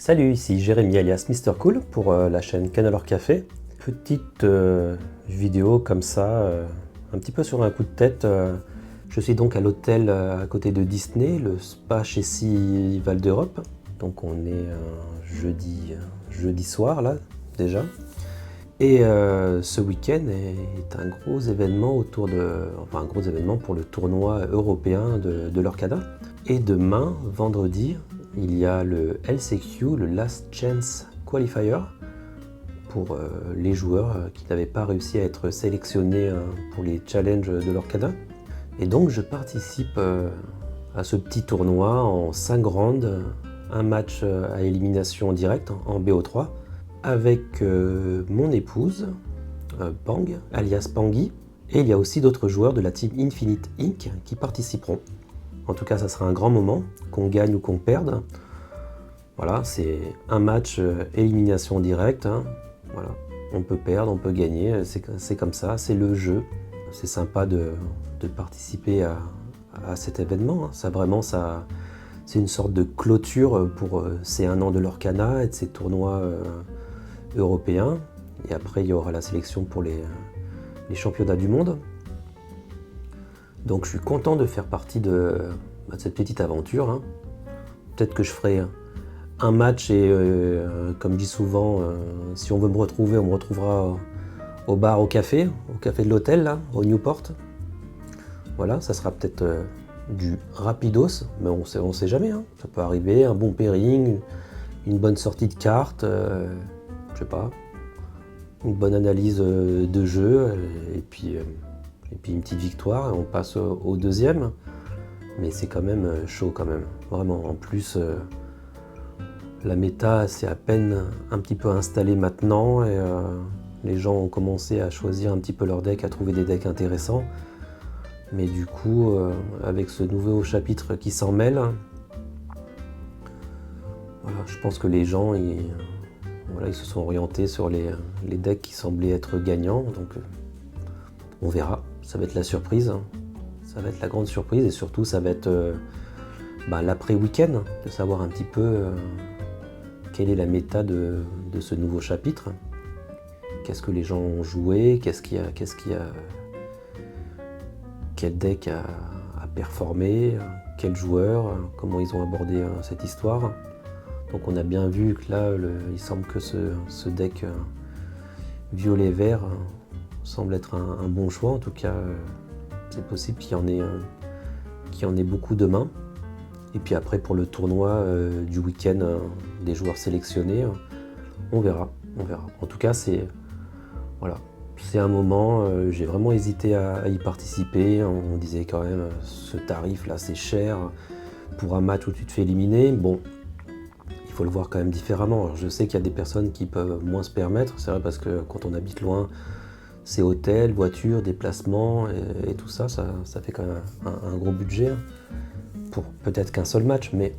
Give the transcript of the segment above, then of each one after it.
Salut, ici Jérémy alias Mister Cool pour la chaîne Canalor Café. Petite vidéo comme ça, un petit peu sur un coup de tête. Je suis donc à l'hôtel à côté de Disney, le Spa Chessy Val d'Europe. Donc on est jeudi soir là déjà. Et ce week-end est un gros événement un gros événement pour le tournoi européen de l'Orcada. Et demain, vendredi, il y a le LCQ, le Last Chance Qualifier, pour les joueurs qui n'avaient pas réussi à être sélectionnés pour les challenges de l'Orcada. Et donc je participe à ce petit tournoi en 5 rounds, un match à élimination directe en BO3, avec mon épouse, Pang, alias Pangui, et il y a aussi d'autres joueurs de la team Infinite Inc. qui participeront. En tout cas, ça sera un grand moment, qu'on gagne ou qu'on perde. Voilà, c'est un match élimination directe. Voilà. On peut perdre, on peut gagner, c'est comme ça, c'est le jeu. C'est sympa de participer à cet événement. C'est une sorte de clôture pour ces 1 an de l'Orcana et de ces tournois européens. Et après, il y aura la sélection pour les championnats du monde. Donc je suis content de faire partie de cette petite aventure. Peut-être que je ferai un match et comme je dis souvent, si on veut me retrouver, on me retrouvera au bar, au café de l'hôtel, là, au Newport. Voilà, ça sera peut-être du rapidos, mais on sait jamais. Ça peut arriver, un bon pairing, une bonne sortie de cartes, je sais pas, une bonne analyse de jeu, et puis une petite victoire, et on passe au deuxième. Mais c'est quand même chaud quand même, vraiment. En plus, la méta s'est à peine un petit peu installée maintenant, et les gens ont commencé à choisir un petit peu leur deck, à trouver des decks intéressants. Mais du coup, avec ce nouveau chapitre qui s'en mêle, voilà, je pense que les gens ils se sont orientés sur les decks qui semblaient être gagnants. Donc on verra. Ça va être la surprise, ça va être la grande surprise, et surtout ça va être l'après-week-end, de savoir un petit peu quelle est la méta de ce nouveau chapitre. Qu'est-ce que les gens ont joué, quel deck a performé, quels joueurs, comment ils ont abordé cette histoire. Donc on a bien vu que là, il semble que ce deck violet-vert semble être un bon choix. En tout cas, c'est possible qu'il y en ait beaucoup demain. Et puis après, pour le tournoi du week-end des joueurs sélectionnés, on verra. En tout cas, c'est un moment, j'ai vraiment hésité à y participer. On disait quand même, ce tarif-là, c'est cher pour un match où tu te fais éliminer. Bon, il faut le voir quand même différemment. Alors, je sais qu'il y a des personnes qui peuvent moins se permettre. C'est vrai, parce que quand on habite loin, c'est hôtel, voiture, déplacement et tout ça, ça fait quand même un gros budget pour peut-être qu'un seul match, mais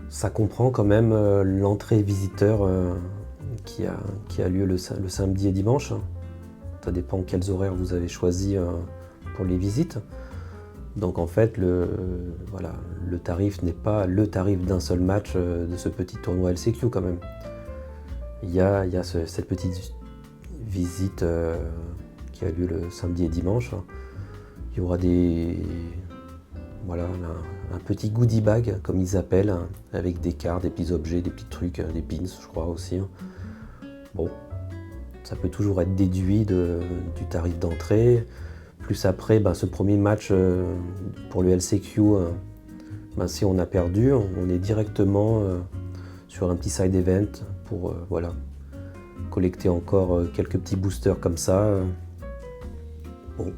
ça comprend quand même l'entrée visiteur qui a lieu le samedi et dimanche. Ça dépend quels horaires vous avez choisi pour les visites. Donc en fait, le tarif n'est pas le tarif d'un seul match de ce petit tournoi LCQ quand même. Il y a cette petite visite qui a lieu le samedi et dimanche. Il y aura un petit goodie bag, comme ils appellent, avec des cartes, des petits objets, des petits trucs, des pins, je crois aussi. Bon, ça peut toujours être déduit du tarif d'entrée. Plus après, ce premier match pour le LCQ, si on a perdu, on est directement sur un petit side event pour collecter encore quelques petits boosters comme ça. Bon,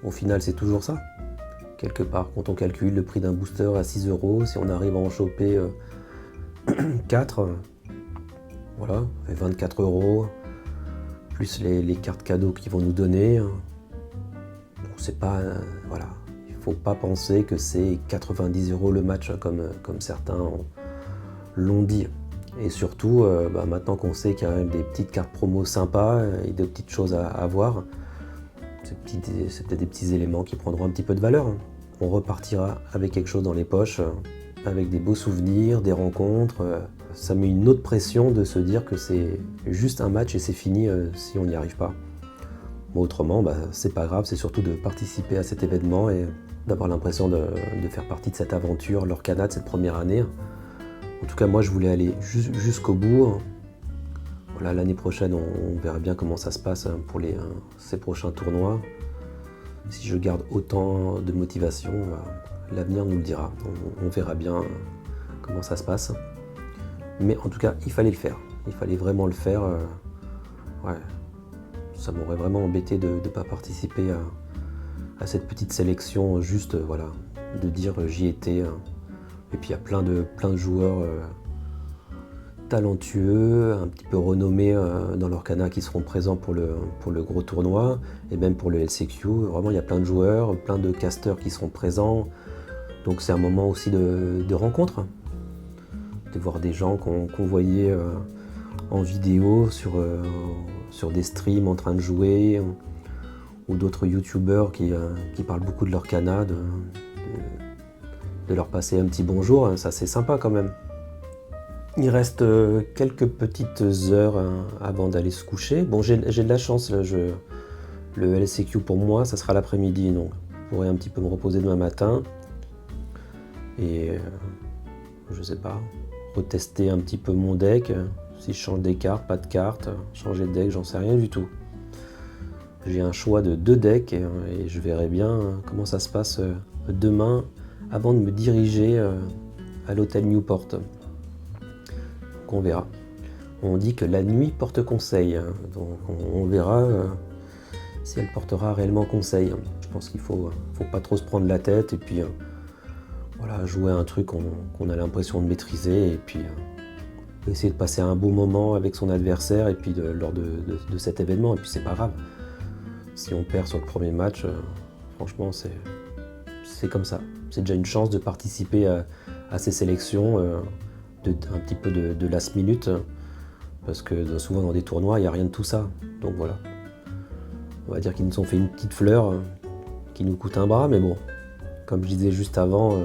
au final, c'est toujours ça. Quelque part, quand on calcule le prix d'un booster à 6 €, si on arrive à en choper 4, voilà, 24 €, plus les cartes cadeaux qu'ils vont nous donner. Bon, c'est pas, il ne faut pas penser que c'est 90 € le match, comme certains l'ont dit. Et surtout, maintenant qu'on sait qu'il y a même des petites cartes promo sympas et des petites choses à voir, c'est peut-être des petits éléments qui prendront un petit peu de valeur. On repartira avec quelque chose dans les poches avec des beaux souvenirs, des rencontres. Ça met une autre pression de se dire que c'est juste un match et c'est fini si on n'y arrive pas. Bon, autrement, c'est pas grave, c'est surtout de participer à cet événement et d'avoir l'impression de faire partie de cette aventure, l'Orcana de cette première année. En tout cas, moi, je voulais aller jusqu'au bout. Voilà, l'année prochaine, on verra bien comment ça se passe pour ces prochains tournois. Si je garde autant de motivation, l'avenir nous le dira. On verra bien comment ça se passe. Mais en tout cas, il fallait le faire. Il fallait vraiment le faire. Ouais. Ça m'aurait vraiment embêté de ne pas participer à cette petite sélection, juste voilà, de dire j'y étais. Et puis il y a plein de joueurs talentueux, un petit peu renommés dans l'Orcana qui seront présents pour le gros tournoi et même pour le LCQ. Vraiment, il y a plein de joueurs, plein de casters qui seront présents. Donc c'est un moment aussi de rencontre, de voir des gens qu'on voyait en vidéo sur des streams en train de jouer, ou d'autres youtubeurs qui parlent beaucoup de l'Orcana, de leur passer un petit bonjour, ça c'est sympa quand même. Il reste quelques petites heures avant d'aller se coucher. Bon, j'ai de la chance, là, le LCQ pour moi, ça sera l'après-midi, donc je pourrai un petit peu me reposer demain matin. Et je sais pas, retester un petit peu mon deck, si je change des cartes, pas de cartes, changer de deck, j'en sais rien du tout. J'ai un choix de 2 decks et je verrai bien comment ça se passe demain avant de me diriger à l'hôtel Newport. Donc on verra. On dit que la nuit porte conseil, donc on verra si elle portera réellement conseil. Je pense qu'il faut pas trop se prendre la tête et puis voilà, jouer à un truc qu'on a l'impression de maîtriser et puis essayer de passer un beau moment avec son adversaire et puis lors de cet événement. Et puis c'est pas grave. Si on perd sur le premier match, franchement c'est comme ça. C'est déjà une chance de participer à ces sélections un petit peu de last minute, parce que souvent dans des tournois il n'y a rien de tout ça. Donc voilà. On va dire qu'ils nous ont fait une petite fleur qui nous coûte un bras, mais bon, comme je disais juste avant,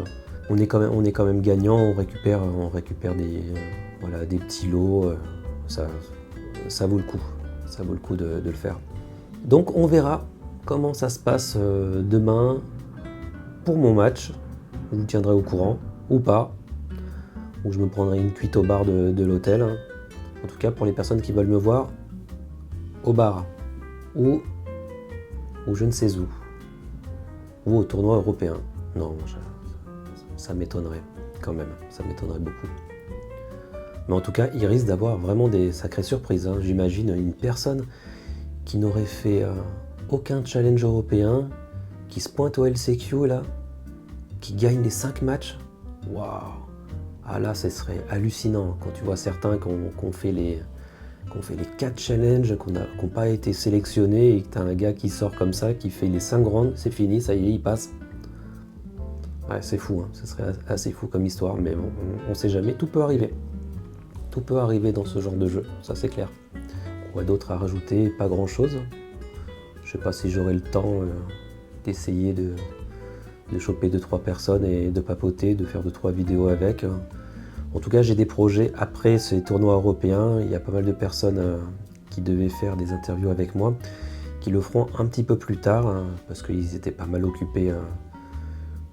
on est quand même gagnant, on récupère des petits lots, ça vaut le coup. Ça vaut le coup de le faire. Donc on verra comment ça se passe demain pour mon match. Je vous tiendrai au courant, ou pas, ou je me prendrai une cuite au bar de l'hôtel. En tout cas, pour les personnes qui veulent me voir, au bar, ou je ne sais où, ou au tournoi européen. Non, ça m'étonnerait quand même, ça m'étonnerait beaucoup. Mais en tout cas, il risque d'avoir vraiment des sacrées surprises. J'imagine une personne qui n'aurait fait aucun challenge européen, qui se pointe au LCQ là, qui gagne les 5 matchs. Waouh! Ah là, ce serait hallucinant quand tu vois certains qu'on fait les 4 challenges, qui n'ont pas été sélectionnés et que tu as un gars qui sort comme ça, qui fait les 5 rounds, c'est fini, ça y est, il passe. Ouais, c'est fou, ce serait assez fou comme histoire, mais bon, on sait jamais, tout peut arriver. Tout peut arriver dans ce genre de jeu, ça c'est clair. Quoi d'autre à rajouter? Pas grand chose. Je sais pas si j'aurai le temps d'essayer de choper 2-3 personnes et de papoter, de faire 2-3 vidéos avec. En tout cas, j'ai des projets après ces tournois européens. Il y a pas mal de personnes qui devaient faire des interviews avec moi, qui le feront un petit peu plus tard, parce qu'ils étaient pas mal occupés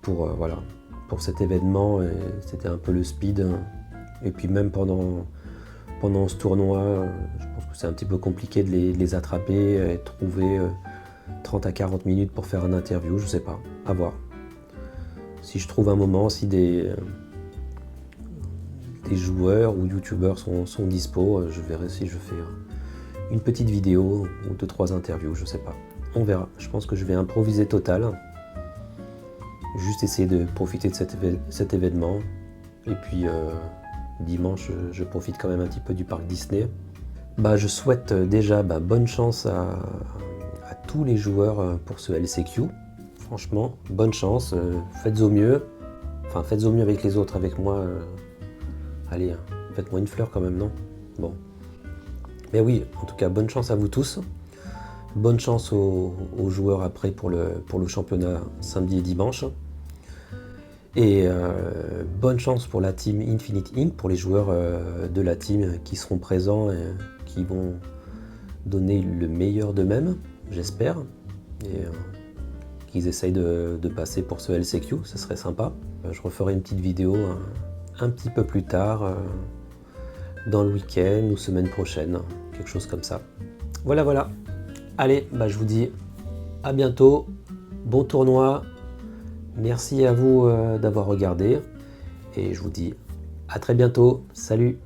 pour cet événement. C'était un peu le speed. Et puis même pendant ce tournoi, je pense que c'est un petit peu compliqué de les attraper et trouver 30 à 40 minutes pour faire une interview, je sais pas, à voir. Si je trouve un moment, si des joueurs ou youtubeurs sont dispo, je verrai si je fais une petite vidéo ou 2-3 interviews, je sais pas. On verra. Je pense que je vais improviser total. Juste essayer de profiter de cet événement. Et puis dimanche, je profite quand même un petit peu du parc Disney. Je souhaite déjà bonne chance à tous les joueurs pour ce LCQ. Franchement, bonne chance, faites au mieux. Enfin, faites au mieux avec les autres, avec moi. Allez, faites-moi une fleur quand même, non? Bon. Mais oui, en tout cas, bonne chance à vous tous. Bonne chance aux joueurs après pour le championnat samedi et dimanche. Et bonne chance pour la team Infinite Inc, pour les joueurs de la team qui seront présents et qui vont donner le meilleur d'eux-mêmes, j'espère. Et qu'ils essayent de passer pour ce LCQ, ça serait sympa. Je referai une petite vidéo un petit peu plus tard, dans le week-end ou semaine prochaine, quelque chose comme ça. Voilà, voilà. Allez, je vous dis à bientôt, bon tournoi, merci à vous d'avoir regardé, et je vous dis à très bientôt, salut!